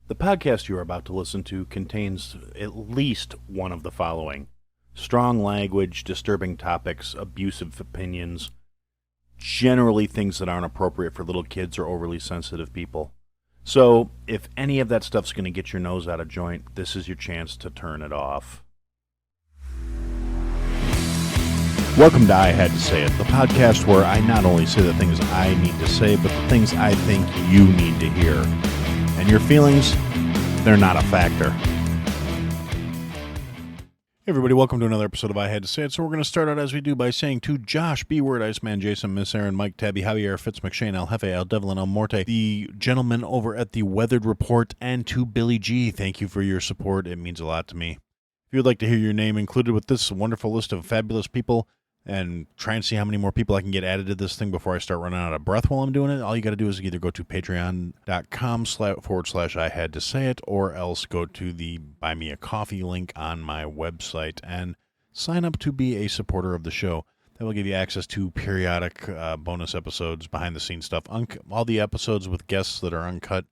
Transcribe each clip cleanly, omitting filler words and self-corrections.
The podcast you are about to listen to contains at least one of the following: strong language, disturbing topics, abusive opinions, generally things that aren't appropriate for little kids or overly sensitive people. So, if any of that stuff's going to get your nose out of joint, this is your chance to turn it off. Welcome to I Had to Say It, the podcast where I not only say the things I need to say, but the things I think you need to hear. And your feelings, they're not a factor. Hey everybody, welcome to another episode of I Had to Say It. So we're going to start out as we do by saying to Josh, B-Word, Iceman, Jason, Miss Aaron, Mike, Tabby, Javier, Fitz, McShane, El Jefe, El Devlin, El Morte, the gentleman over at the Weathered Report, and to Billy G. Thank you for your support. It means a lot to me. If you would like to hear your name included with this wonderful list of fabulous people and try and see how many more people I can get added to this thing before I start running out of breath while I'm doing it, all you got to do is either go to patreon.com// I had to say it, or else go to the Buy Me a Coffee link on my website and sign up to be a supporter of the show. That will give you access to periodic bonus episodes, behind the scenes stuff, all the episodes with guests that are uncut.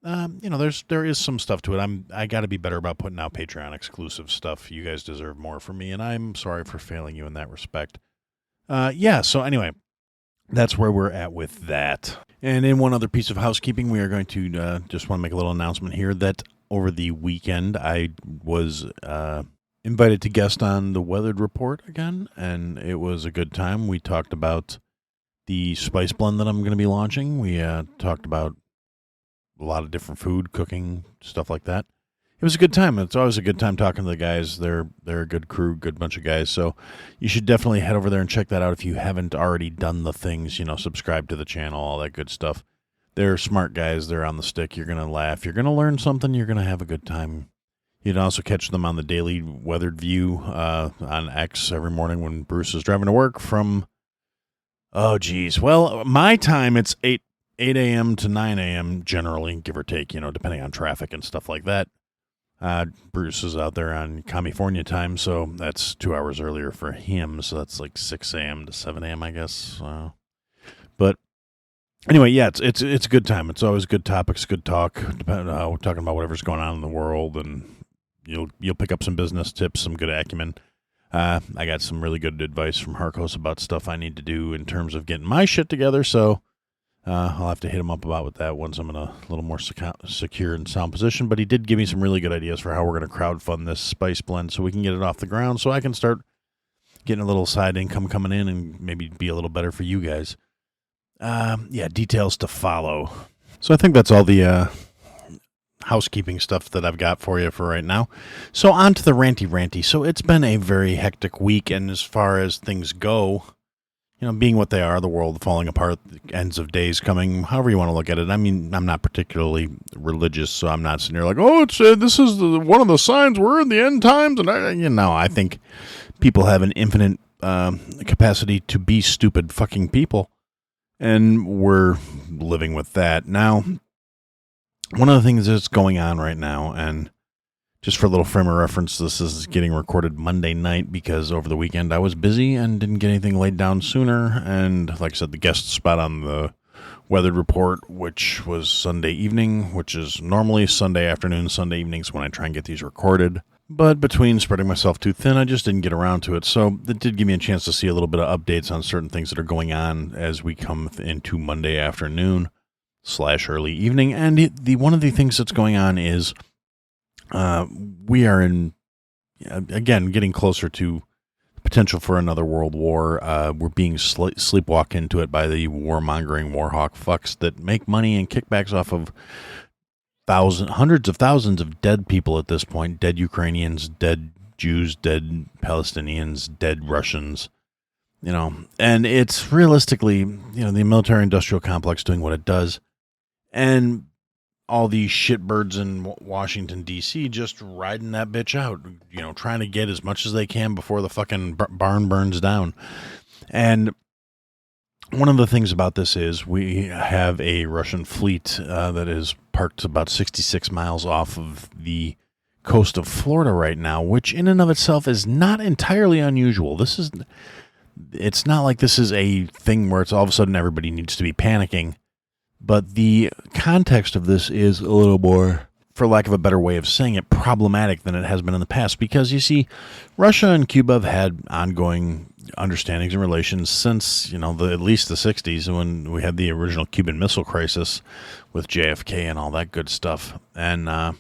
There is some stuff to it. I got to be better about putting out Patreon exclusive stuff. You guys deserve more from me, and I'm sorry for failing you in that respect. So anyway, that's where we're at with that. And in one other piece of housekeeping, we are going to just want to make a little announcement here that over the weekend I was invited to guest on the Weathered Report again, and it was a good time. We talked about the spice blend that I'm going to be launching. We talked about a lot of different food, cooking, stuff like that. It was a good time. It's always a good time talking to the guys. They're a good crew, good bunch of guys. So you should definitely head over there and check that out if you haven't already done the things, subscribe to the channel, all that good stuff. They're smart guys. They're on the stick. You're going to laugh. You're going to learn something. You're going to have a good time. You can also catch them on the Daily Weathered View on X every morning when Bruce is driving to work from, my time, it's 8 a.m. to 9 a.m. generally, give or take, depending on traffic and stuff like that. Bruce is out there on California time, so that's 2 hours earlier for him, so that's like 6 a.m. to 7 a.m., I guess. But anyway, yeah, it's a good time. It's always good topics, good talk, we're talking about whatever's going on in the world, and you'll pick up some business tips, some good acumen. I got some really good advice from Harkos about stuff I need to do in terms of getting my shit together, so I'll have to hit him up about with that once I'm in a little more secure and sound position. But he did give me some really good ideas for how we're going to crowdfund this spice blend so we can get it off the ground so I can start getting a little side income coming in and maybe be a little better for you guys. Details to follow. So I think that's all the housekeeping stuff that I've got for you for right now. So on to the ranty. So it's been a very hectic week, and as far as things go, being what they are, the world falling apart, the ends of days coming, however you want to look at it. I mean, I'm not particularly religious, so I'm not sitting here like, this is one of the signs we're in the end times. And I think people have an infinite capacity to be stupid fucking people, and we're living with that. Now, one of the things that's going on right now, and just for a little frame of reference, this is getting recorded Monday night because over the weekend I was busy and didn't get anything laid down sooner. And like I said, the guest spot on the Weathered Report, which was Sunday evening, which is normally Sunday afternoon, Sunday evenings when I try and get these recorded. But between spreading myself too thin, I just didn't get around to it. So it did give me a chance to see a little bit of updates on certain things that are going on as we come into Monday afternoon / early evening. And one of the things that's going on is we are again getting closer to potential for another world war. We're being sleepwalked into it by the warmongering warhawk fucks that make money and kickbacks off of hundreds of thousands of dead people at this point. Dead Ukrainians, dead Jews, dead Palestinians, dead Russians. And it's realistically, the military-industrial complex doing what it does, and all these shitbirds in Washington, D.C. just riding that bitch out, trying to get as much as they can before the fucking barn burns down. And one of the things about this is we have a Russian fleet that is parked about 66 miles off of the coast of Florida right now, which in and of itself is not entirely unusual. It's not like this is a thing where it's all of a sudden everybody needs to be panicking. But the context of this is a little more for lack of a better way of saying it, problematic than it has been in the past. Because you see, Russia and Cuba have had ongoing understandings and relations since, at least the 60s, when we had the original Cuban Missile Crisis with JFK and all that good stuff. And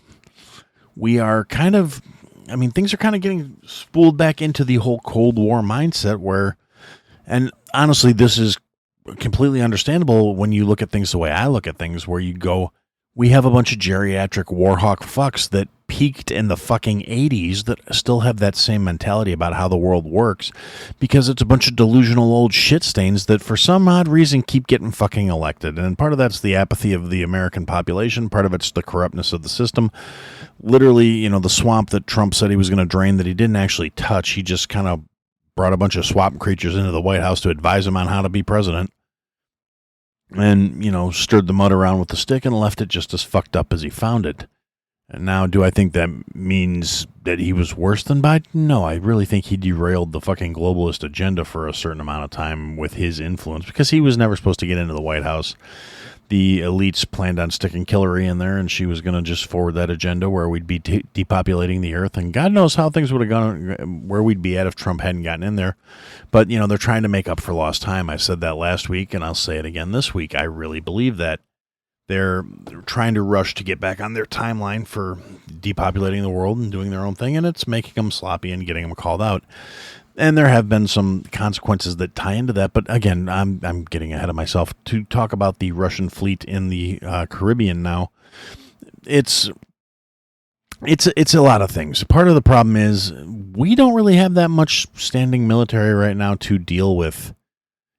we are things are kind of getting spooled back into the whole Cold War mindset where, and honestly, this is completely understandable when you look at things the way I look at things, where you go, we have a bunch of geriatric warhawk fucks that peaked in the fucking 80s that still have that same mentality about how the world works, because it's a bunch of delusional old shit stains that for some odd reason keep getting fucking elected. And part of that's the apathy of the American population. Part of it's the corruptness of the system. Literally, the swamp that Trump said he was going to drain that he didn't actually touch. He just kind of brought a bunch of swamp creatures into the White House to advise him on how to be president. And, stirred the mud around with the stick and left it just as fucked up as he found it. And now, do I think that means that he was worse than Biden? No, I really think he derailed the fucking globalist agenda for a certain amount of time with his influence, because he was never supposed to get into the White House. The elites planned on sticking Hillary in there, and she was going to just forward that agenda where we'd be depopulating the earth. And God knows how things would have gone, where we'd be at if Trump hadn't gotten in there. But, they're trying to make up for lost time. I said that last week, and I'll say it again this week. I really believe that. They're trying to rush to get back on their timeline for depopulating the world and doing their own thing, and it's making them sloppy and getting them called out. And there have been some consequences that tie into that. But again, I'm getting ahead of myself to talk about the Russian fleet in the Caribbean now. It's a lot of things. Part of the problem is we don't really have that much standing military right now to deal with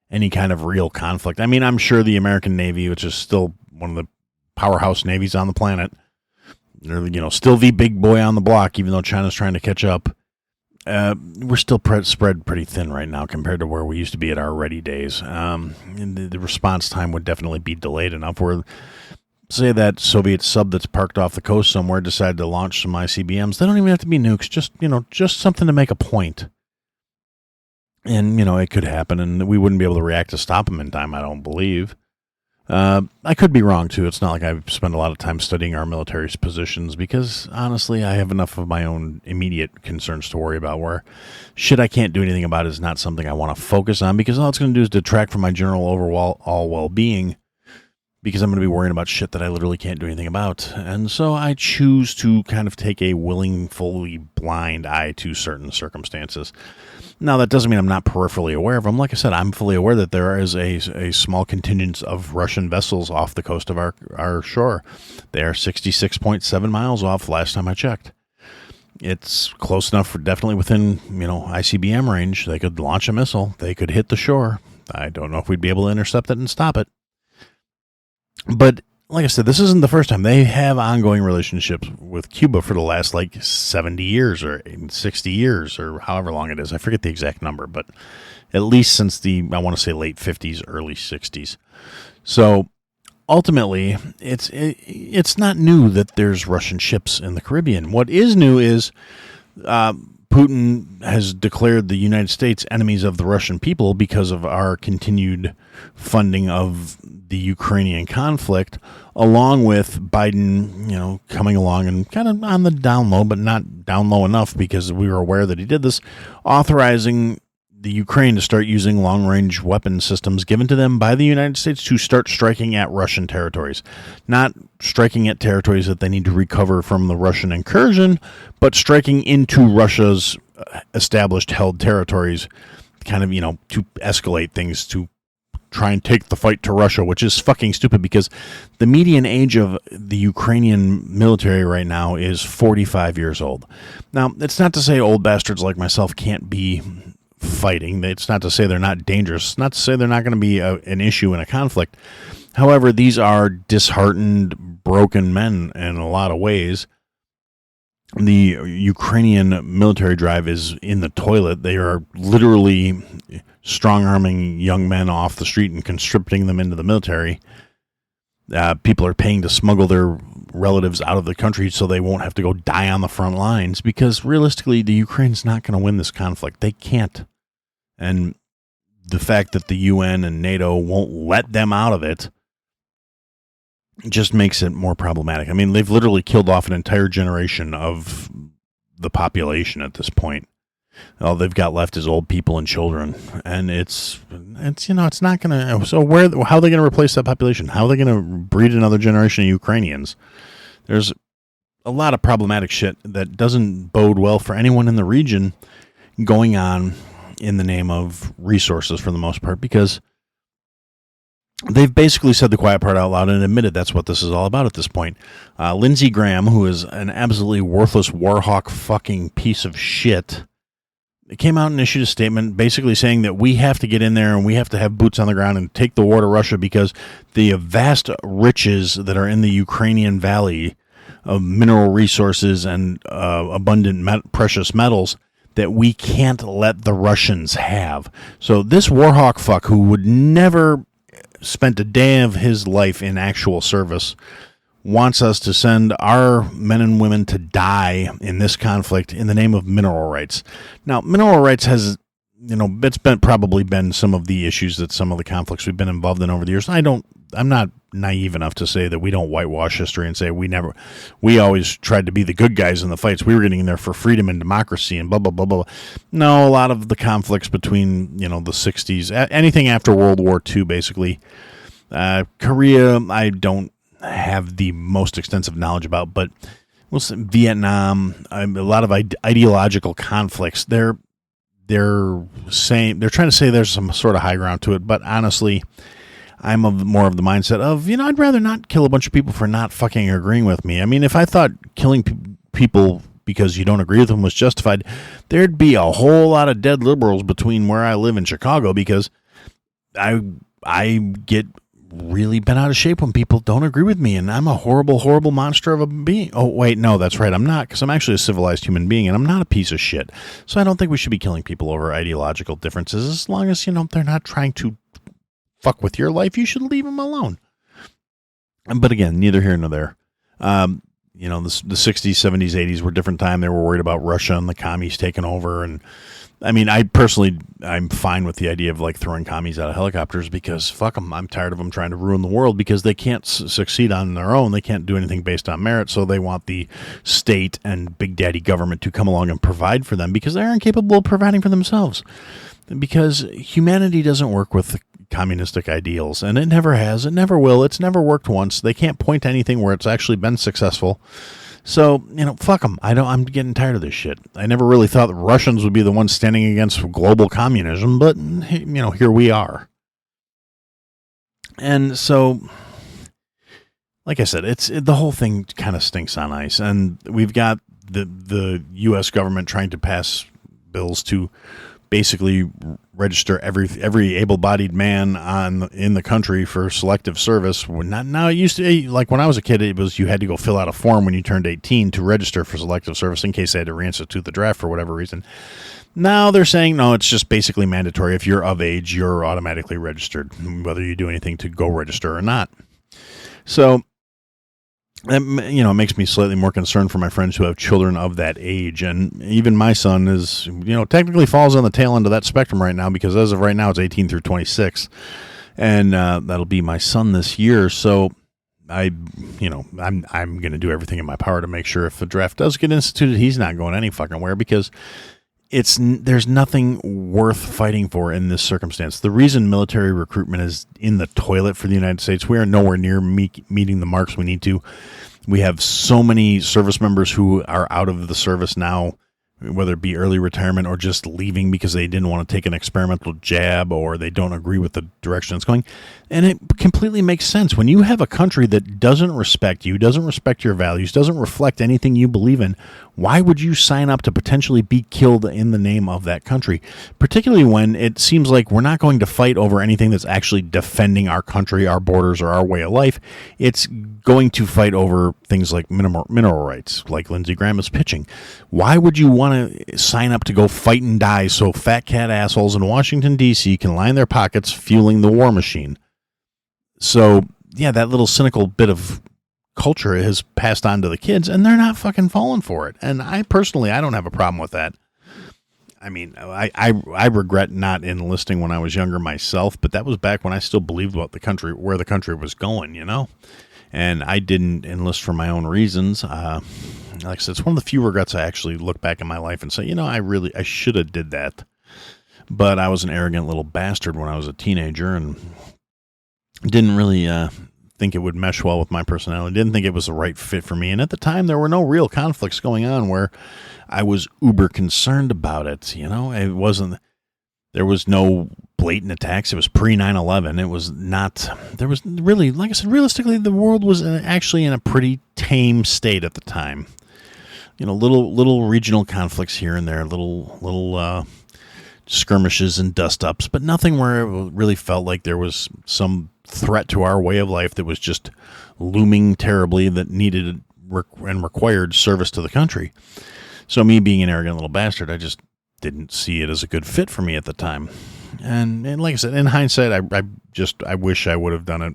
any kind of real conflict. I mean, I'm sure the American Navy, which is still one of the powerhouse navies on the planet, they're, still the big boy on the block, even though China's trying to catch up. We're still spread pretty thin right now compared to where we used to be at our ready days. And the response time would definitely be delayed enough where, say that Soviet sub that's parked off the coast somewhere decided to launch some ICBMs. They don't even have to be nukes, just something to make a point. And, it could happen, and we wouldn't be able to react to stop them in time, I don't believe. I could be wrong, too. It's not like I've spent a lot of time studying our military's positions because, honestly, I have enough of my own immediate concerns to worry about where shit I can't do anything about is not something I want to focus on, because all it's going to do is detract from my general overall well-being, because I'm going to be worrying about shit that I literally can't do anything about. And so I choose to kind of take a willing, fully blind eye to certain circumstances. Now, that doesn't mean I'm not peripherally aware of them. Like I said, I'm fully aware that there is a small contingent of Russian vessels off the coast of our shore. They are 66.7 miles off last time I checked. It's close enough for definitely within, ICBM range. They could launch a missile. They could hit the shore. I don't know if we'd be able to intercept it and stop it. But like I said, this isn't the first time. They have ongoing relationships with Cuba for the last 70 years or 60 years or however long it is. I forget the exact number, but at least since I want to say late 50s, early 60s. So ultimately, it's not new that there's Russian ships in the Caribbean. What is new is Putin has declared the United States enemies of the Russian people because of our continued funding of the Ukrainian conflict, along with Biden, coming along and kind of on the down low, but not down low enough because we were aware that he did this, authorizing the Ukraine to start using long-range weapon systems given to them by the United States to start striking at Russian territories. Not striking at territories that they need to recover from the Russian incursion, but striking into Russia's established held territories, kind of, to escalate things, to try and take the fight to Russia, which is fucking stupid because the median age of the Ukrainian military right now is 45 years old. Now, it's not to say old bastards like myself can't be fighting. It's not to say they're not dangerous. It's not to say they're not going to be an issue in a conflict. However, these are disheartened, broken men in a lot of ways. The Ukrainian military drive is in the toilet. They are literally strong-arming young men off the street and conscripting them into the military. People are paying to smuggle their relatives out of the country so they won't have to go die on the front lines, because realistically, the Ukraine's not going to win this conflict. They can't. And the fact that the UN and NATO won't let them out of it just makes it more problematic. I mean, they've literally killed off an entire generation of the population at this point. All they've got left is old people and children, and it's it's not gonna. So how are they gonna replace that population? How are they gonna breed another generation of Ukrainians? There's a lot of problematic shit that doesn't bode well for anyone in the region going on in the name of resources for the most part, because they've basically said the quiet part out loud and admitted that's what this is all about at this point. Lindsey Graham, who is an absolutely worthless warhawk fucking piece of shit, came out and issued a statement basically saying that we have to get in there and we have to have boots on the ground and take the war to Russia because the vast riches that are in the Ukrainian valley of mineral resources and abundant precious metals that we can't let the Russians have. So this warhawk fuck, who would never spent a day of his life in actual service, wants us to send our men and women to die in this conflict in the name of mineral rights. Now, mineral rights has, it's probably been some of the issues that some of the conflicts we've been involved in over the years. I'm not naive enough to say that we don't whitewash history and say we always tried to be the good guys in the fights. We were getting in there for freedom and democracy and blah, blah, blah, blah. No, a lot of the conflicts between, the 60s, anything after World War II, basically. Korea, I don't have the most extensive knowledge about, but Vietnam, a lot of ideological conflicts. They're trying to say there's some sort of high ground to it, but honestly, I'm more of the mindset of, I'd rather not kill a bunch of people for not fucking agreeing with me. I mean, if I thought killing people because you don't agree with them was justified, there'd be a whole lot of dead liberals between where I live in Chicago, because I get really bent out of shape when people don't agree with me, and I'm a horrible, horrible monster of a being. Oh, wait, no, that's right. I'm not, because I'm actually a civilized human being, and I'm not a piece of shit. So I don't think we should be killing people over ideological differences. As long as, they're not trying to fuck with your life, you should leave them alone. But again, neither here nor there. The 60s, 70s, 80s were a different time. They were worried about Russia and the commies taking over, and I mean, I'm fine with the idea of throwing commies out of helicopters, because fuck them. I'm tired of them trying to ruin the world, because they can't succeed on their own. They can't do anything based on merit. So they want the state and big daddy government to come along and provide for them, because they're incapable of providing for themselves. Because humanity doesn't work with communistic ideals, and it never has. It never will. It's never worked once. They can't point to anything where it's actually been successful. So, fuck them. I'm getting tired of this shit. I never really thought the Russians would be the ones standing against global communism, but, here we are. And so, like I said, the whole thing kind of stinks on ice. And we've got the U.S. government trying to pass bills to basically register every able-bodied man in the country for selective service. Now it used to be, when I was a kid, it was you had to go fill out a form when you turned 18 to register for selective service in case they had to reinstitute the draft for whatever reason. Now they're saying, no, it's just basically mandatory. If you're of age, you're automatically registered, whether you do anything to go register or not. So, it makes me slightly more concerned for my friends who have children of that age. And even my son is, technically falls on the tail end of that spectrum right now, because as of right now, it's 18 through 26. And that'll be my son this year. So I'm going to do everything in my power to make sure if the draft does get instituted, he's not going any fucking where, because there's nothing worth fighting for in this circumstance. The reason military recruitment is in the toilet for the United States, we are nowhere near meeting the marks we need to. We have so many service members who are out of the service now, whether it be early retirement or just leaving because they didn't want to take an experimental jab or they don't agree with the direction it's going. And it completely makes sense. When you have a country that doesn't respect you, doesn't respect your values, doesn't reflect anything you believe in, why would you sign up to potentially be killed in the name of that country? Particularly when it seems like we're not going to fight over anything that's actually defending our country, our borders, or our way of life. It's going to fight over things like mineral rights, like Lindsey Graham is pitching. Why would you want to sign up to go fight and die so fat cat assholes in Washington, D.C. can line their pockets fueling the war machine? So, yeah, that little cynical bit of culture has passed on to the kids, and they're not fucking falling for it. And I don't have a problem with that. I mean, I regret not enlisting when I was younger myself, but that was back when I still believed where the country was going, And I didn't enlist for my own reasons. Like I said, it's one of the few regrets I actually look back in my life and say, I should have did that. But I was an arrogant little bastard when I was a teenager and didn't really think it would mesh well with my personality. Didn't think it was the right fit for me. And at the time, there were no real conflicts going on where I was uber concerned about it. It wasn't, there was no blatant attacks. It was pre 9/11. It was not, there was really, like I said, realistically, the world was actually in a pretty tame state at the time. Little regional conflicts here and there, little skirmishes and dust-ups, but nothing where it really felt like there was some threat to our way of life that was just looming terribly that needed and required service to the country. So me being an arrogant little bastard, I just didn't see it as a good fit for me at the time. And like I said, in hindsight, I wish I would have done it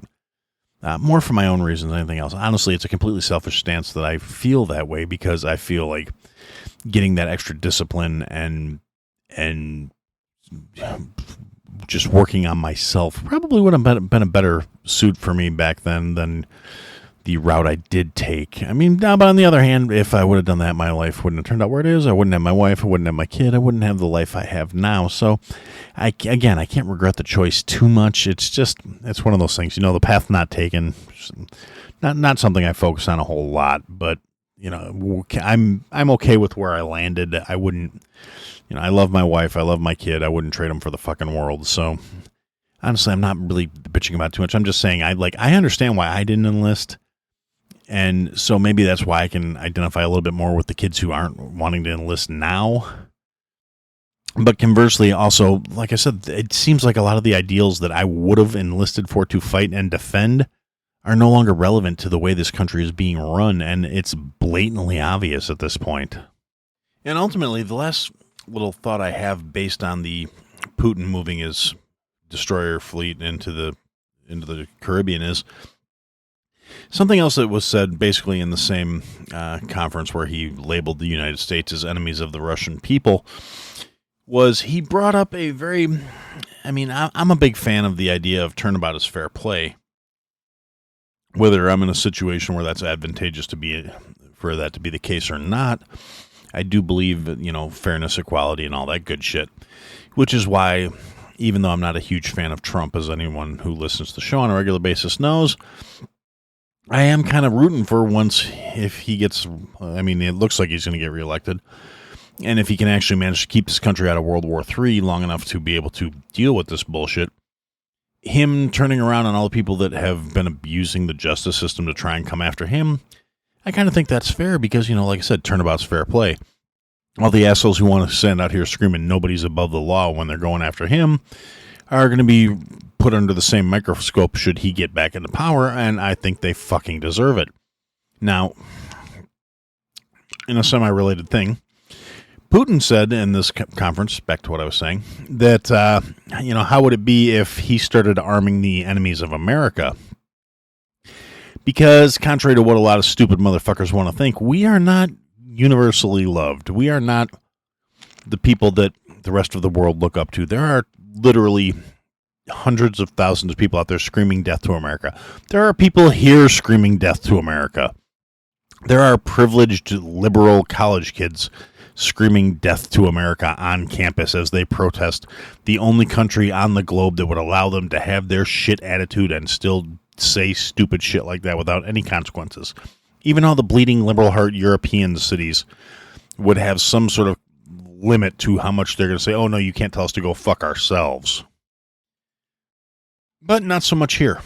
more for my own reasons than anything else. Honestly, it's a completely selfish stance that I feel that way because I feel like getting that extra discipline and just working on myself probably would have been a better suit for me back then than the route I did take. I mean, but on the other hand, if I would have done that, my life wouldn't have turned out where it is. I wouldn't have my wife. I wouldn't have my kid. I wouldn't have the life I have now. So, I can't regret the choice too much. It's one of those things, the path not taken, not something I focus on a whole lot, but, I'm okay with where I landed. I wouldn't, I love my wife. I love my kid. I wouldn't trade them for the fucking world. So, honestly, I'm not really bitching about it too much. I'm just saying I understand why I didn't enlist. And so maybe that's why I can identify a little bit more with the kids who aren't wanting to enlist now. But conversely, also, like I said, it seems like a lot of the ideals that I would have enlisted for to fight and defend are no longer relevant to the way this country is being run. And it's blatantly obvious at this point. And ultimately, the last little thought I have based on the Putin moving his destroyer fleet into the Caribbean is something else that was said basically in the same conference where he labeled the United States as enemies of the Russian people was he brought up a very, I'm a big fan of the idea of turnabout is fair play. Whether I'm in a situation where that's advantageous for that to be the case or not, I do believe, fairness, equality, and all that good shit. Which is why, even though I'm not a huge fan of Trump, as anyone who listens to the show on a regular basis knows, I am kind of rooting for once if he gets, it looks like he's going to get reelected. And if he can actually manage to keep this country out of World War III long enough to be able to deal with this bullshit, him turning around on all the people that have been abusing the justice system to try and come after him, I kind of think that's fair because, like I said, turnabout's fair play. All the assholes who want to stand out here screaming nobody's above the law when they're going after him are going to be put under the same microscope should he get back into power, and I think they fucking deserve it. Now, in a semi-related thing, Putin said in this conference, back to what I was saying, that, how would it be if he started arming the enemies of America? Because contrary to what a lot of stupid motherfuckers want to think, we are not universally loved. We are not the people that the rest of the world look up to. There are literally hundreds of thousands of people out there screaming death to America. There are people here screaming death to America. There are privileged liberal college kids screaming death to America on campus as they protest the only country on the globe that would allow them to have their shit attitude and still say stupid shit like that without any consequences. Even all the bleeding liberal heart European cities would have some sort of limit to how much they're going to say, oh no, you can't tell us to go fuck ourselves. But not so much here.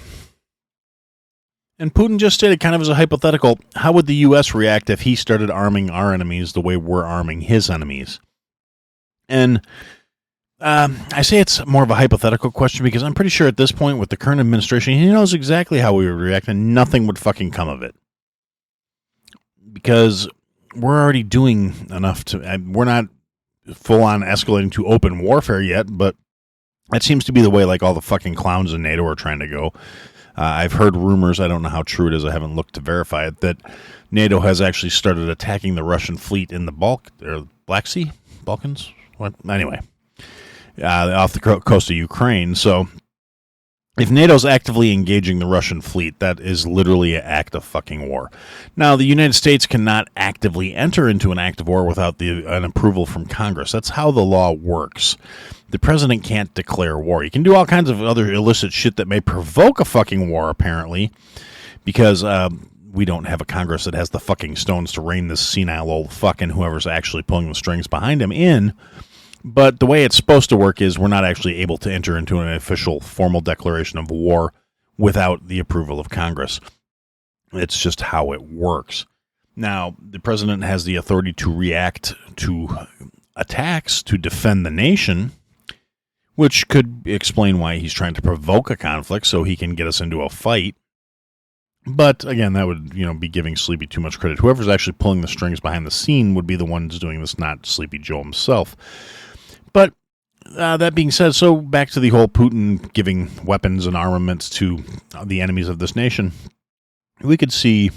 And Putin just stated, kind of as a hypothetical, how would the U.S. react if he started arming our enemies the way we're arming his enemies? And I say it's more of a hypothetical question because I'm pretty sure at this point with the current administration, he knows exactly how we would react and nothing would fucking come of it. Because we're already doing enough to, we're not full on escalating to open warfare yet, but that seems to be the way like all the fucking clowns in NATO are trying to go. I've heard rumors, I don't know how true it is, I haven't looked to verify it, that NATO has actually started attacking the Russian fleet in the Black Sea? Balkans? What? Anyway, off the coast of Ukraine. So If NATO's actively engaging the Russian fleet, that is literally an act of fucking war. Now, the United States cannot actively enter into an act of war without an approval from Congress. That's how the law works. The president can't declare war. He can do all kinds of other illicit shit that may provoke a fucking war, apparently, because we don't have a Congress that has the fucking stones to rein this senile old fucking whoever's actually pulling the strings behind him in. But the way it's supposed to work is we're not actually able to enter into an official formal declaration of war without the approval of Congress. It's just how it works. Now, the president has the authority to react to attacks to defend the nation, which could explain why he's trying to provoke a conflict so he can get us into a fight. But again, that would, be giving Sleepy too much credit. Whoever's actually pulling the strings behind the scene would be the ones doing this, not Sleepy Joe himself. But that being said, so back to the whole Putin giving weapons and armaments to the enemies of this nation, we could see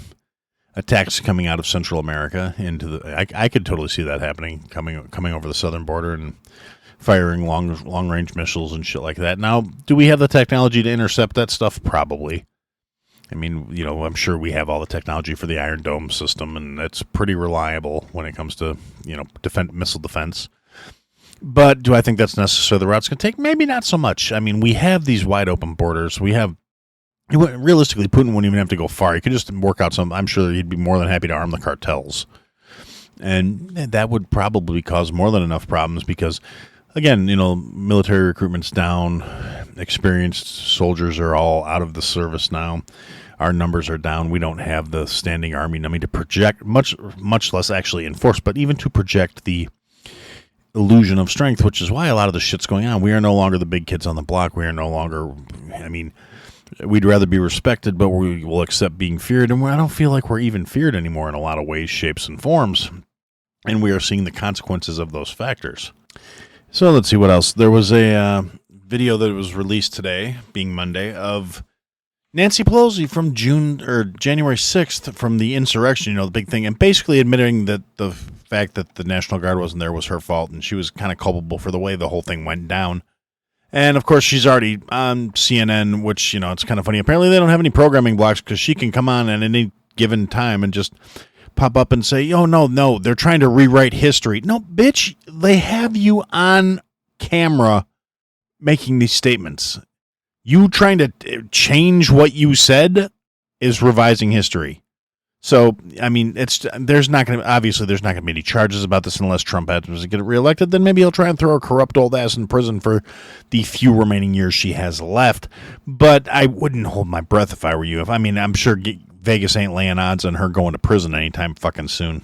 attacks coming out of Central America into the. I could totally see that happening, coming over the southern border and firing long range missiles and shit like that. Now, do we have the technology to intercept that stuff? Probably. I mean, I'm sure we have all the technology for the Iron Dome system, and it's pretty reliable when it comes to missile defense. But do I think that's necessarily the route it's going to take? Maybe not so much. I mean, we have these wide open borders. Realistically, Putin wouldn't even have to go far. He could just work out some. I'm sure he'd be more than happy to arm the cartels. And that would probably cause more than enough problems because, again, military recruitment's down. Experienced soldiers are all out of the service now. Our numbers are down. We don't have the standing army to project, much less actually enforce, but even to project the illusion of strength, which is why a lot of the shit's going on. We are no longer the big kids on the block. We are no longer, we'd rather be respected, but we will accept being feared. And I don't feel like we're even feared anymore in a lot of ways, shapes, and forms. And we are seeing the consequences of those factors. So let's see what else. There was a video that was released today, being Monday, of Nancy Pelosi from January 6th from the insurrection, the big thing, and basically admitting that the fact that the National Guard wasn't there was her fault, and she was kind of culpable for the way the whole thing went down. And, of course, she's already on CNN, which, it's kind of funny. Apparently they don't have any programming blocks because she can come on at any given time and just pop up and say, oh, no, they're trying to rewrite history. No, bitch, they have you on camera making these statements. You trying to change what you said is revising history. So, there's not going to be any charges about this unless Trump happens to get reelected. Then maybe he'll try and throw a corrupt old ass in prison for the few remaining years she has left. But I wouldn't hold my breath if I were you. I'm sure Vegas ain't laying odds on her going to prison anytime fucking soon.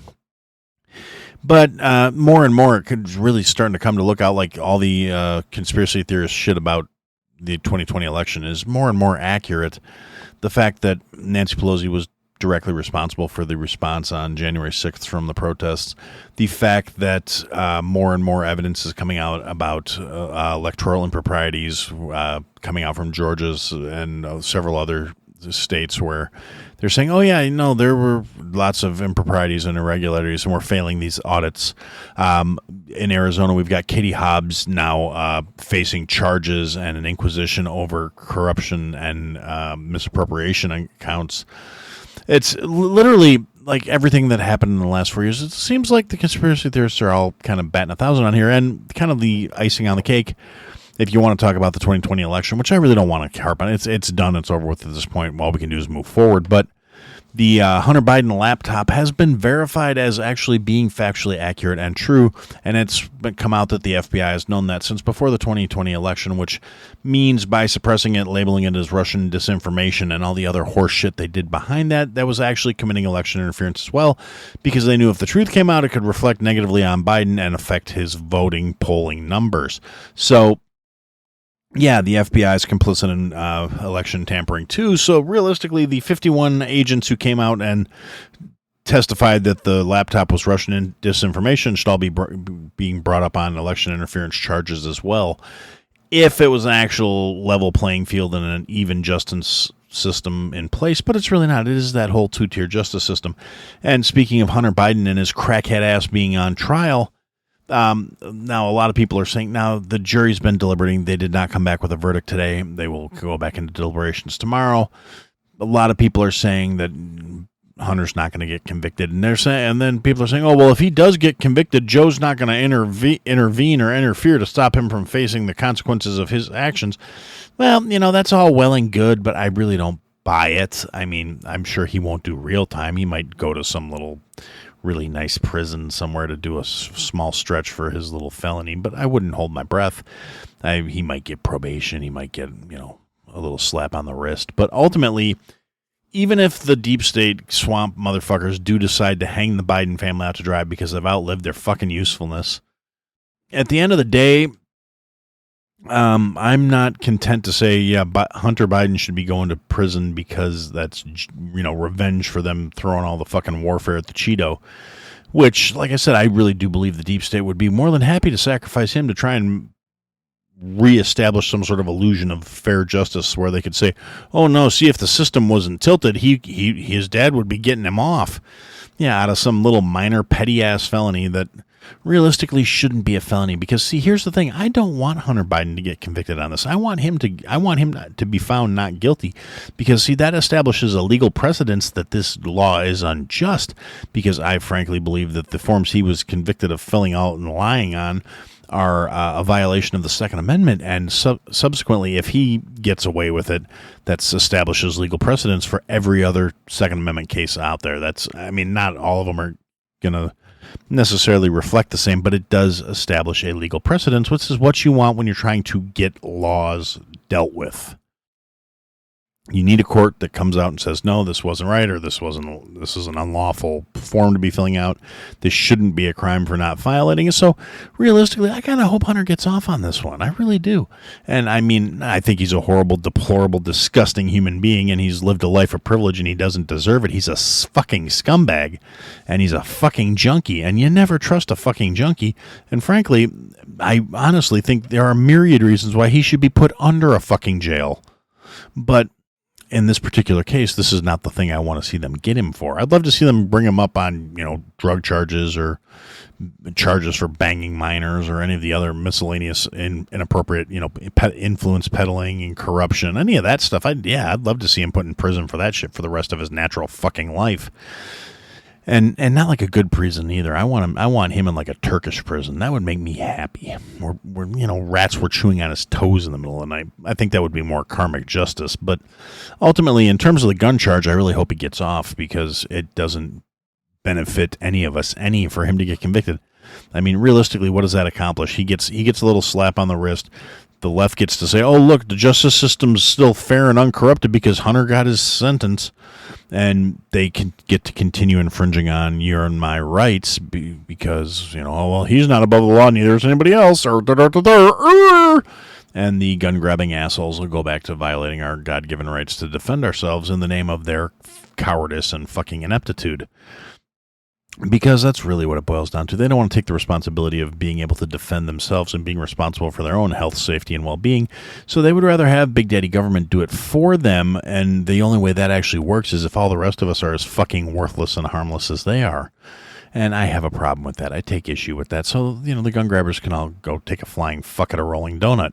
But more and more, it could really starting to come to look out like all the conspiracy theorist shit about the 2020 election is more and more accurate. The fact that Nancy Pelosi was directly responsible for the response on January 6th from the protests, the fact that more and more evidence is coming out about electoral improprieties coming out from Georgia's and several other states where they're saying, oh, yeah, there were lots of improprieties and irregularities, and we're failing these audits. In Arizona, we've got Katie Hobbs now facing charges and an inquisition over corruption and misappropriation accounts. It's literally like everything that happened in the last 4 years. It seems like the conspiracy theorists are all kind of batting 1,000 on here, and kind of the icing on the cake. If you want to talk about the 2020 election, which I really don't want to harp on, it's done, it's over with at this point. All we can do is move forward. But the Hunter Biden laptop has been verified as actually being factually accurate and true, and it's come out that the FBI has known that since before the 2020 election, which means by suppressing it, labeling it as Russian disinformation, and all the other horse shit they did behind that, that was actually committing election interference as well, because they knew if the truth came out, it could reflect negatively on Biden and affect his voting polling numbers. So, yeah, the FBI is complicit in election tampering too. So realistically, the 51 agents who came out and testified that the laptop was Russian disinformation should all be being brought up on election interference charges as well. If it was an actual level playing field and an even justice system in place, but it's really not. It is that whole two-tier justice system. And speaking of Hunter Biden and his crackhead ass being on trial, Now, a lot of people are saying now the jury's been deliberating. They did not come back with a verdict today. They will go back into deliberations tomorrow. A lot of people are saying that Hunter's not going to get convicted, and they're saying, and then people are saying, "Oh, well, if he does get convicted, Joe's not going to intervene or interfere to stop him from facing the consequences of his actions." Well, that's all well and good, but I really don't buy it. I mean, I'm sure he won't do real time. He might go to some little really nice prison somewhere to do a small stretch for his little felony, but I wouldn't hold my breath. He might get probation. He might get, a little slap on the wrist. But ultimately, even if the deep state swamp motherfuckers do decide to hang the Biden family out to dry because they've outlived their fucking usefulness, at the end of the day, I'm not content to say, Hunter Biden should be going to prison because that's, revenge for them throwing all the fucking warfare at the Cheeto, which, like I said, I really do believe the deep state would be more than happy to sacrifice him to try and reestablish some sort of illusion of fair justice where they could say, oh no, see, if the system wasn't tilted, his dad would be getting him off. Yeah, out of some little minor petty ass felony that realistically shouldn't be a felony. Because see, here's the thing: I don't want Hunter Biden to get convicted on this. I want him to be found not guilty, because see, that establishes a legal precedence that this law is unjust. Because I frankly believe that the forms he was convicted of filling out and lying on are a violation of the Second Amendment, and subsequently, if he gets away with it, that establishes legal precedence for every other Second Amendment case out there. Not all of them are going to necessarily reflect the same, but it does establish a legal precedence, which is what you want when you're trying to get laws dealt with. You need a court that comes out and says, no, this wasn't right, or this is an unlawful form to be filling out. This shouldn't be a crime for not violating it. So realistically, I kind of hope Hunter gets off on this one. I really do. And I think he's a horrible, deplorable, disgusting human being, and he's lived a life of privilege, and he doesn't deserve it. He's a fucking scumbag, and he's a fucking junkie, and you never trust a fucking junkie. And frankly, I honestly think there are myriad reasons why he should be put under a fucking jail. But in this particular case, this is not the thing I want to see them get him for. I'd love to see them bring him up on, drug charges or charges for banging minors or any of the other miscellaneous inappropriate, influence peddling and corruption, any of that stuff. I'd love to see him put in prison for that shit for the rest of his natural fucking life. And not like a good prison either. I want him in like a Turkish prison. That would make me happy. Where rats were chewing on his toes in the middle of the night. I think that would be more karmic justice. But ultimately, in terms of the gun charge, I really hope he gets off, because it doesn't benefit any of us for him to get convicted. Realistically, what does that accomplish? He gets a little slap on the wrist. The left gets to say, oh, look, the justice system's still fair and uncorrupted because Hunter got his sentence. And they can get to continue infringing on your and my rights because, he's not above the law, neither is anybody else. And the gun-grabbing assholes will go back to violating our God-given rights to defend ourselves in the name of their cowardice and fucking ineptitude. Because that's really what it boils down to. They don't want to take the responsibility of being able to defend themselves and being responsible for their own health, safety, and well-being. So they would rather have Big Daddy government do it for them. And the only way that actually works is if all the rest of us are as fucking worthless and harmless as they are. And I have a problem with that. I take issue with that. So, the gun grabbers can all go take a flying fuck at a rolling donut.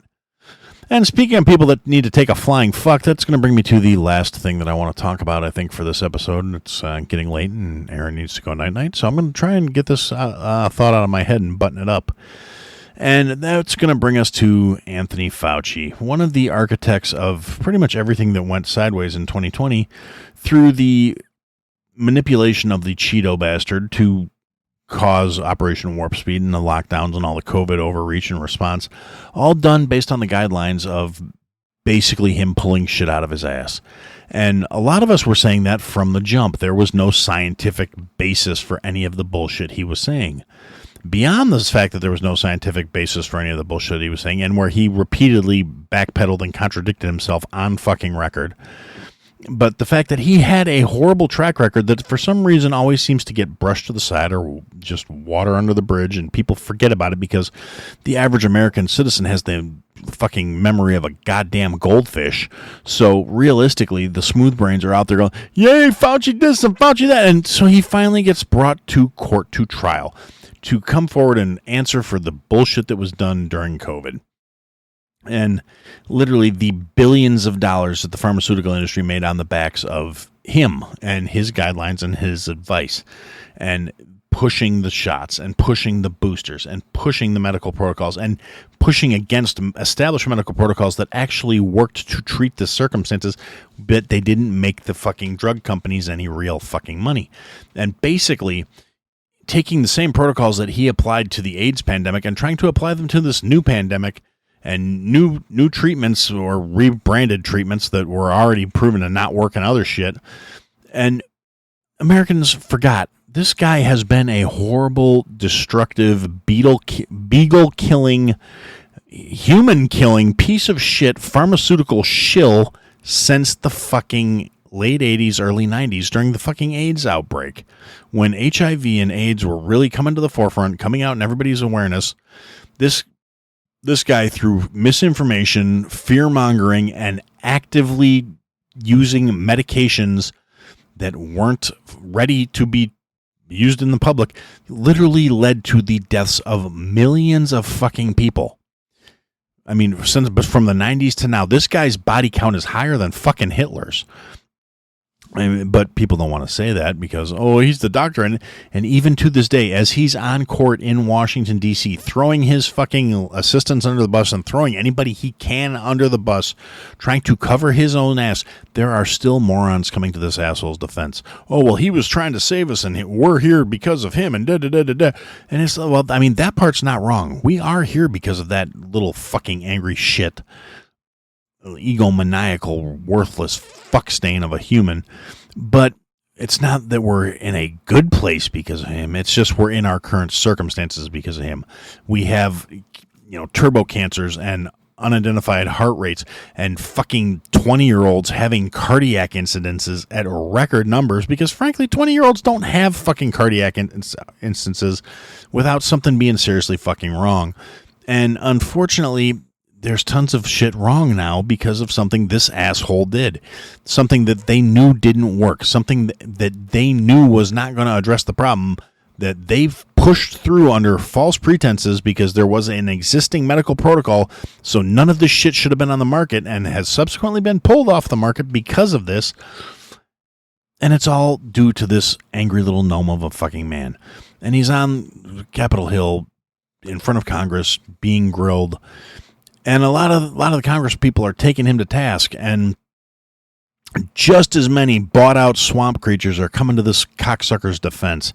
And speaking of people that need to take a flying fuck, that's going to bring me to the last thing that I want to talk about, I think, for this episode. It's getting late, and Aaron needs to go night-night, so I'm going to try and get this thought out of my head and button it up. And that's going to bring us to Anthony Fauci, one of the architects of pretty much everything that went sideways in 2020 through the manipulation of the Cheeto bastard to cause Operation Warp Speed and the lockdowns and all the COVID overreach and response, all done based on the guidelines of basically him pulling shit out of his ass. And a lot of us were saying that from the jump. There was no scientific basis for any of the bullshit he was saying. Beyond the fact that there was no scientific basis for any of the bullshit he was saying, and where he repeatedly backpedaled and contradicted himself on fucking record, But the fact that he had a horrible track record that for some reason always seems to get brushed to the side or just water under the bridge, and people forget about it because the average American citizen has the fucking memory of a goddamn goldfish. So realistically, the smooth brains are out there going, yay, Fauci this and Fauci that. And so he finally gets brought to court to trial to come forward and answer for the bullshit that was done during COVID. And literally the billions of dollars that the pharmaceutical industry made on the backs of him and his guidelines and his advice, and pushing the shots and pushing the boosters and pushing the medical protocols and pushing against established medical protocols that actually worked to treat the circumstances, but they didn't make the fucking drug companies any real fucking money. And basically taking the same protocols that he applied to the AIDS pandemic and trying to apply them to this new pandemic, and new treatments or rebranded treatments that were already proven to not work and other shit. And Americans forgot this guy has been a horrible, destructive, beagle-killing, human-killing piece of shit pharmaceutical shill since the fucking late 80s, early 90s, during the fucking AIDS outbreak, when HIV and AIDS were really coming to the forefront, coming out in everybody's awareness. This guy, through misinformation, fear-mongering, and actively using medications that weren't ready to be used in the public, literally led to the deaths of millions of fucking people. I mean, but from the 90s to now, this guy's body count is higher than fucking Hitler's. I mean, but people don't want to say that because, oh, he's the doctor. And even to this day, as he's on court in Washington, D.C., throwing his fucking assistants under the bus and throwing anybody he can under the bus, trying to cover his own ass, there are still morons coming to this asshole's defense. Oh, well, he was trying to save us and we're here because of him and da-da-da-da-da. And it's, well, I mean, that part's not wrong. We are here because of that little fucking angry shit, egomaniacal, worthless fuck stain of a human. But it's not that we're in a good place because of him. It's just we're in our current circumstances because of him. We have, turbo cancers and unidentified heart rates and fucking 20-year-olds having cardiac incidences at record numbers because, frankly, 20-year-olds don't have fucking cardiac instances without something being seriously fucking wrong. And unfortunately, there's tons of shit wrong now because of something this asshole did. Something that they knew didn't work. Something that they knew was not going to address the problem that they've pushed through under false pretenses because there was an existing medical protocol. So none of this shit should have been on the market and has subsequently been pulled off the market because of this. And it's all due to this angry little gnome of a fucking man. And he's on Capitol Hill in front of Congress being grilled. And a lot of the Congress people are taking him to task, and just as many bought-out swamp creatures are coming to this cocksucker's defense.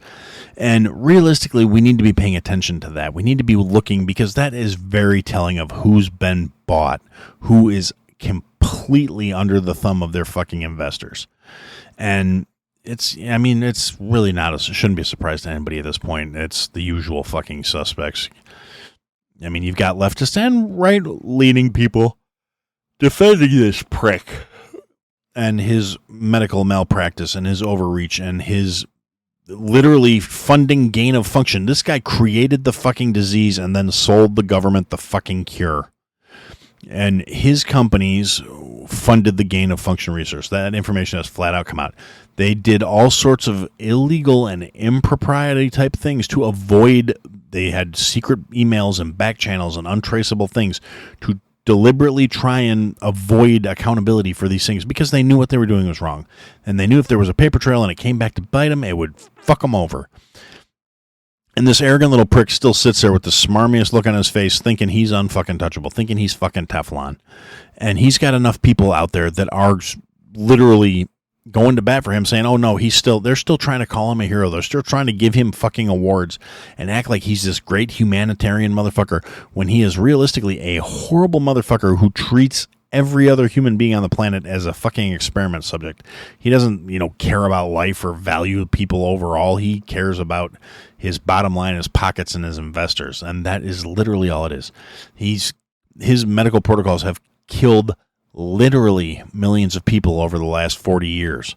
And realistically, we need to be paying attention to that. We need to be looking, because that is very telling of who's been bought, who is completely under the thumb of their fucking investors. And it's really not, it shouldn't be a surprise to anybody at this point. It's the usual fucking suspects. I mean, you've got leftists and right-leaning people defending this prick and his medical malpractice and his overreach and his literally funding gain of function. This guy created the fucking disease and then sold the government the fucking cure. And his companies funded the gain of function research. That information has flat out come out. They did all sorts of illegal and impropriety type things to avoid. They had secret emails and back channels and untraceable things to deliberately try and avoid accountability for these things because they knew what they were doing was wrong. And they knew if there was a paper trail and it came back to bite them, it would fuck them over. And this arrogant little prick still sits there with the smarmiest look on his face, thinking he's unfucking touchable, thinking he's fucking Teflon. And he's got enough people out there that are literally going to bat for him, saying, oh no, they're still trying to call him a hero. They're still trying to give him fucking awards and act like he's this great humanitarian motherfucker when he is realistically a horrible motherfucker who treats every other human being on the planet as a fucking experiment subject. He doesn't, care about life or value people overall. He cares about his bottom line, his pockets, and his investors. And that is literally all it is. His medical protocols have killed literally millions of people over the last 40 years.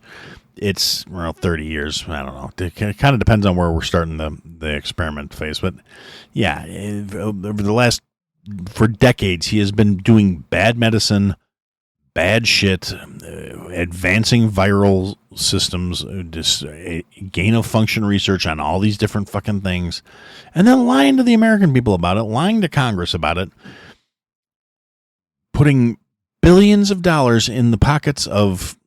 It's 30 years. I don't know. It kind of depends on where we're starting the experiment phase. But yeah, for decades, he has been doing bad medicine, bad shit, advancing viral systems, just gain of function research on all these different fucking things, and then lying to the American people about it, lying to Congress about it, putting billions of dollars in the pockets of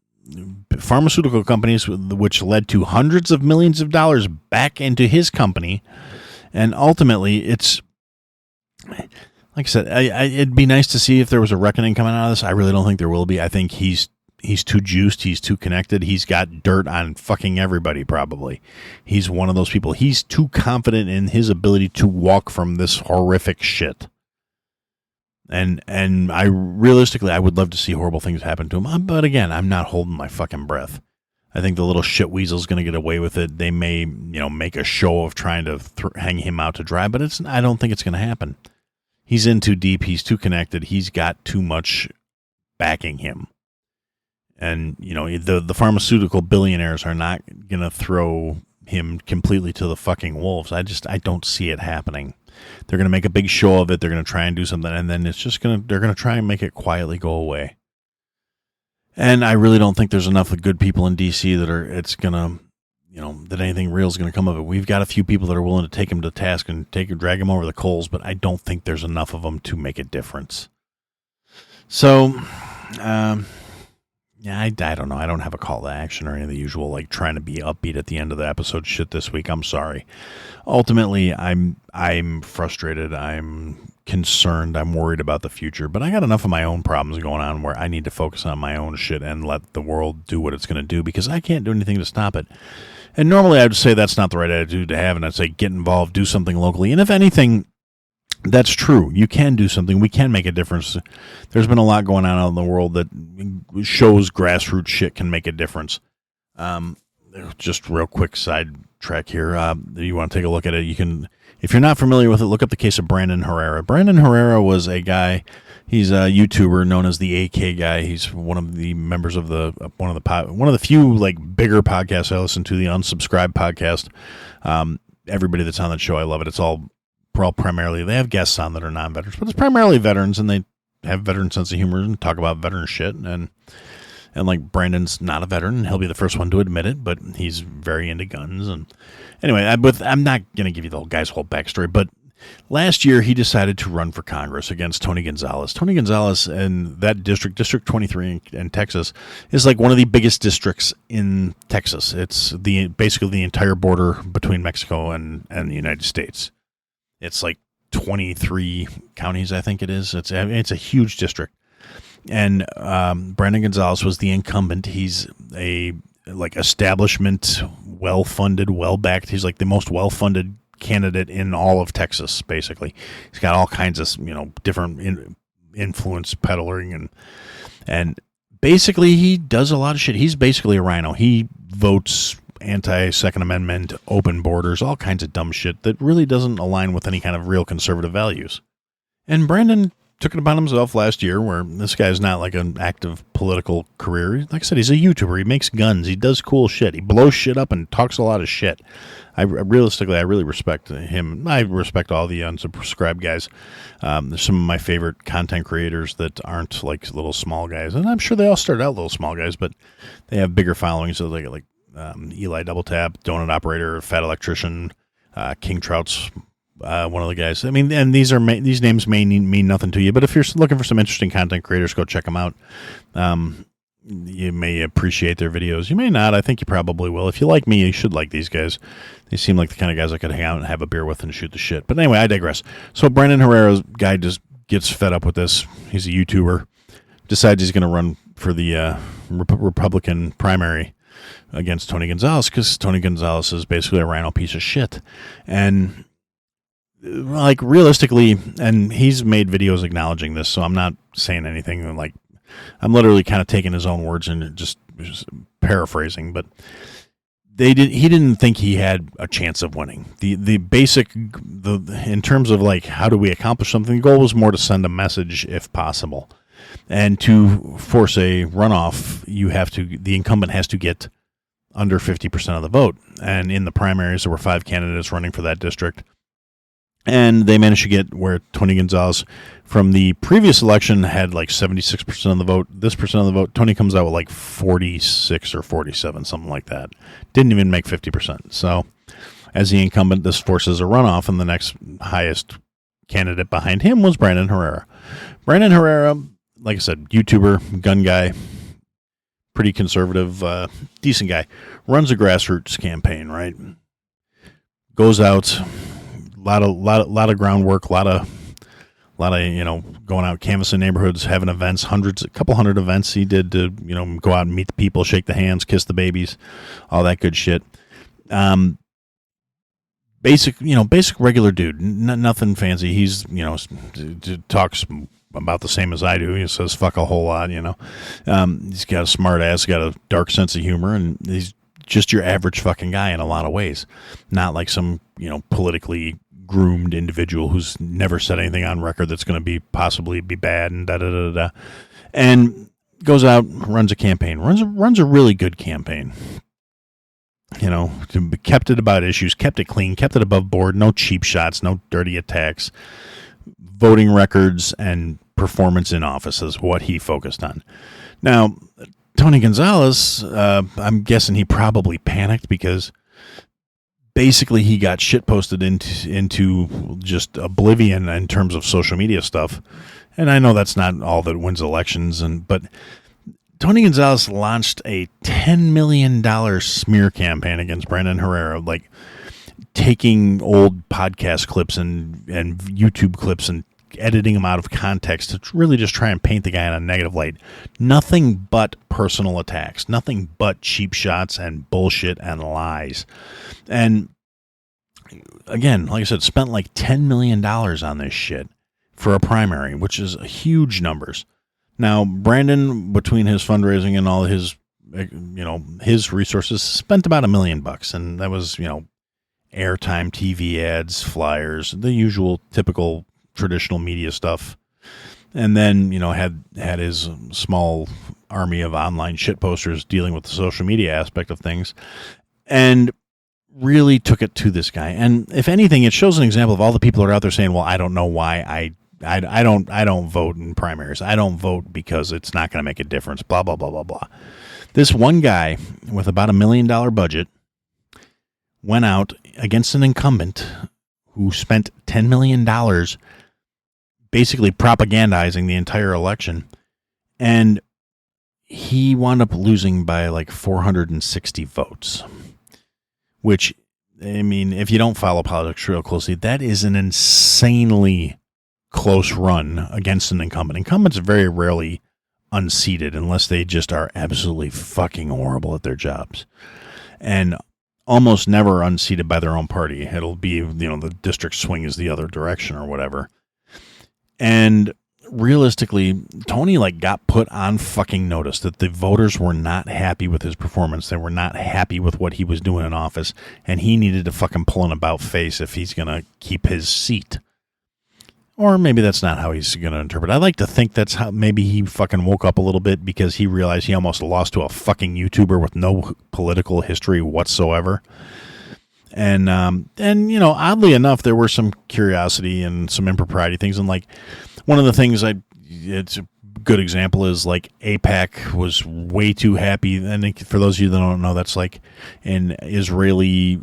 pharmaceutical companies, which led to hundreds of millions of dollars back into his company. And ultimately, it's like I said, it'd be nice to see if there was a reckoning coming out of this. I really don't think there will be. I think he's too juiced. He's too connected. He's got dirt on fucking everybody, probably. He's one of those people. He's too confident in his ability to walk from this horrific shit. And I would love to see horrible things happen to him. But again, I'm not holding my fucking breath. I think the little shit weasel's going to get away with it. They may, make a show of trying to hang him out to dry, but I don't think it's going to happen. He's in too deep. He's too connected. He's got too much backing him. And, the pharmaceutical billionaires are not going to throw him completely to the fucking wolves. I don't see it happening. They're going to make a big show of it. They're going to try and do something, and then they're going to try and make it quietly go away. And I really don't think there's enough of good people in DC that anything real is going to come of it. We've got a few people that are willing to take him to task and drag him over the coals, but I don't think there's enough of them to make a difference. So, I don't know. I don't have a call to action or any of the usual, like trying to be upbeat at the end of the episode shit this week. I'm sorry. Ultimately, I'm frustrated. I'm concerned. I'm worried about the future, but I got enough of my own problems going on where I need to focus on my own shit and let the world do what it's going to do, because I can't do anything to stop it. And normally I would say that's not the right attitude to have, and I'd say get involved, do something locally. And if anything, that's true. You can do something. We can make a difference. There's been a lot going on out in the world that shows grassroots shit can make a difference. Just real quick sidetrack here. You want to take a look at it. You can, if you're not familiar with it, look up the case of Brandon Herrera. Brandon Herrera was a guy. He's a YouTuber known as the AK guy. He's one of the members of one of the few like bigger podcasts I listen to, the Unsubscribed podcast. Everybody that's on that show, I love it. It's all primarily, they have guests on that are non-veterans, but it's primarily veterans, and they have veteran sense of humor and talk about veteran shit. And like Brandon's not a veteran, and he'll be the first one to admit it, but he's very into guns. And anyway, I'm not going to give you the guy's whole backstory, but last year he decided to run for Congress against Tony Gonzalez. Tony Gonzalez and that District 23 in Texas, is like one of the biggest districts in Texas. It's basically the entire border between Mexico and the United States. It's like 23 counties, I think it is. It's a huge district. And Brandon Gonzalez was the incumbent. He's a establishment, well-funded, well-backed. He's like the most well-funded candidate in all of Texas, basically. He's got all kinds of different influence peddling, and basically he does a lot of shit. He's basically a rhino. He votes anti-Second Amendment, open borders, all kinds of dumb shit that really doesn't align with any kind of real conservative values. And Brandon took it upon himself last year, where this guy's not like an active political career. Like I said, he's a YouTuber. He makes guns. He does cool shit. He blows shit up and talks a lot of shit. I really respect him. I respect all the Unsubscribed guys. There's some of my favorite content creators that aren't like little small guys. And I'm sure they all started out little small guys, but they have bigger followings. So they get like Eli Double Tap, Donut Operator, Fat Electrician, King Trout's one of the guys. I mean, and these names may mean nothing to you, but if you're looking for some interesting content creators, go check them out. You may appreciate their videos. You may not. I think you probably will. If you like me, you should like these guys. They seem like the kind of guys I could hang out and have a beer with and shoot the shit. But anyway, I digress. So Brandon Herrera's guy just gets fed up with this. He's a YouTuber. Decides he's going to run for the Republican primary against Tony Gonzalez, because Tony Gonzalez is basically a rhino piece of shit. And like realistically, and he's made videos acknowledging this, so I'm not saying anything like, I'm literally kind of taking his own words and just paraphrasing, but he didn't think he had a chance of winning. The basic, in terms of like, how do we accomplish something, the goal was more to send a message if possible. And to force a runoff, the incumbent has to get under 50% of the vote. And in the primaries, there were 5 candidates running for that district. And they managed to get where Tony Gonzalez from the previous election had like 76% of the vote. This percent of the vote, Tony comes out with like 46 or 47, something like that. Didn't even make 50%. So as the incumbent, this forces a runoff, and the next highest candidate behind him was Brandon Herrera. Brandon Herrera, like I said, YouTuber, gun guy, pretty conservative, decent guy. Runs a grassroots campaign, right? Goes out, lot of groundwork, lot of going out canvassing neighborhoods, having events, a couple hundred events he did to go out and meet the people, shake the hands, kiss the babies, all that good shit. Basic regular dude, nothing fancy. He's talks about the same as I do. He says fuck a whole lot. He's got a smart ass, got a dark sense of humor, and he's just your average fucking guy in a lot of ways. Not like some politically groomed individual who's never said anything on record that's going to possibly be bad and da. And goes out, runs a campaign, runs a really good campaign. Kept it about issues, kept it clean, kept it above board, no cheap shots, no dirty attacks. Voting records and performance in office is what he focused on. Now, Tony Gonzalez, I'm guessing he probably panicked because basically he got shitposted into just oblivion in terms of social media stuff. And I know that's not all that wins elections, but Tony Gonzalez launched a $10 million smear campaign against Brandon Herrera, like taking old podcast clips and YouTube clips and editing them out of context to really just try and paint the guy in a negative light. Nothing but personal attacks, nothing but cheap shots and bullshit and lies. And again, like I said, spent like $10 million on this shit for a primary, which is huge numbers. Now, Brandon, between his fundraising and all his resources, spent about $1 million, and that was, airtime, TV ads, flyers, the usual typical traditional media stuff. And then, had his small army of online shit posters dealing with the social media aspect of things, and really took it to this guy. And if anything, it shows an example of all the people that are out there saying, well, I don't know why I don't vote in primaries. I don't vote because it's not going to make a difference, blah, blah, blah, blah, blah. This one guy with about $1 million budget went out against an incumbent who spent $10 million basically propagandizing the entire election. And he wound up losing by like 460 votes, which, I mean, if you don't follow politics real closely, that is an insanely close run against an incumbent. Incumbents are very rarely unseated unless they just are absolutely fucking horrible at their jobs, and almost never unseated by their own party. It'll be, the district swing is the other direction or whatever. And realistically, Tony got put on fucking notice that the voters were not happy with his performance. They were not happy with what he was doing in office, and he needed to fucking pull an about face if he's going to keep his seat. Or maybe that's not how he's going to interpret it. I like to think that's how maybe he fucking woke up a little bit because he realized he almost lost to a fucking YouTuber with no political history whatsoever. And oddly enough, there were some curiosity and some impropriety things. And one of the things it's a good example is AIPAC was way too happy. And for those of you that don't know, that's like an Israeli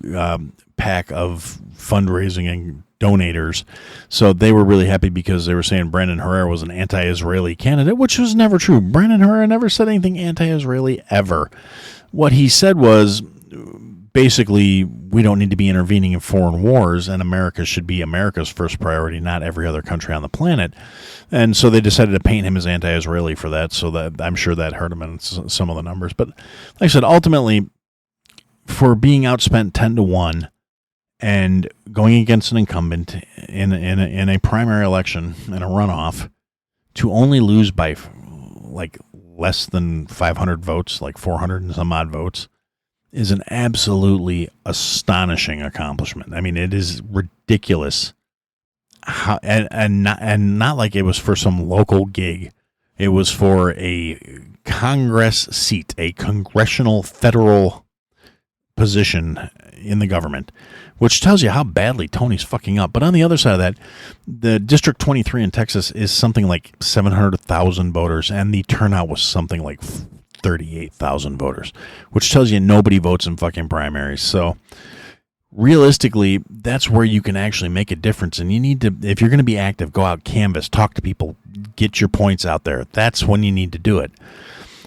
pack of fundraising and donators. So they were really happy because they were saying Brandon Herrera was an anti-Israeli candidate, which was never true. Brandon Herrera never said anything anti-Israeli ever. What he said was basically, we don't need to be intervening in foreign wars, and America should be America's first priority, not every other country on the planet. And so they decided to paint him as anti-Israeli for that, so that I'm sure that hurt him in some of the numbers. But like I said, ultimately, for being outspent 10-1 and going against an incumbent in a primary election, in a runoff, to only lose by less than 500 votes, 400 and some odd votes, is an absolutely astonishing accomplishment. I mean, it is ridiculous how, and not like it was for some local gig. It was for a Congress seat, a congressional federal position in the government, which tells you how badly Tony's fucking up. But on the other side of that, the District 23 in Texas is something like 700,000 voters, and the turnout was something like 38,000 voters, which tells you nobody votes in fucking primaries. So realistically, that's where you can actually make a difference. And you need to, if you're going to be active, go out, canvass, talk to people, get your points out there. That's when you need to do it.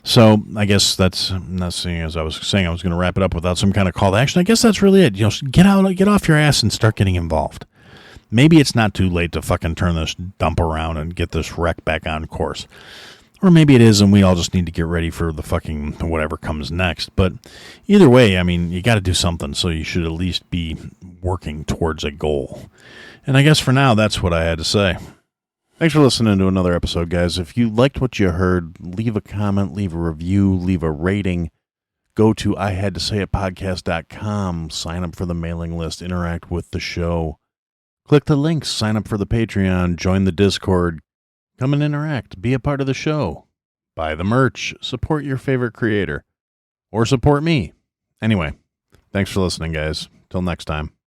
So I guess that's, as I was saying, I was going to wrap it up without some kind of call to action. I guess that's really it. You know, get off your ass and start getting involved. Maybe it's not too late to fucking turn this dump around and get this wreck back on course. Or maybe it is, and we all just need to get ready for the fucking whatever comes next. But either way, I mean, you got to do something, so you should at least be working towards a goal. And I guess for now, that's what I had to say. Thanks for listening to another episode, guys. If you liked what you heard, leave a comment, leave a review, leave a rating. Go to ihadtosayitpodcast.com, sign up for the mailing list, interact with the show. Click the links, sign up for the Patreon, join the Discord. Come and interact, be a part of the show, buy the merch, support your favorite creator, or support me. Anyway, thanks for listening, guys. Till next time.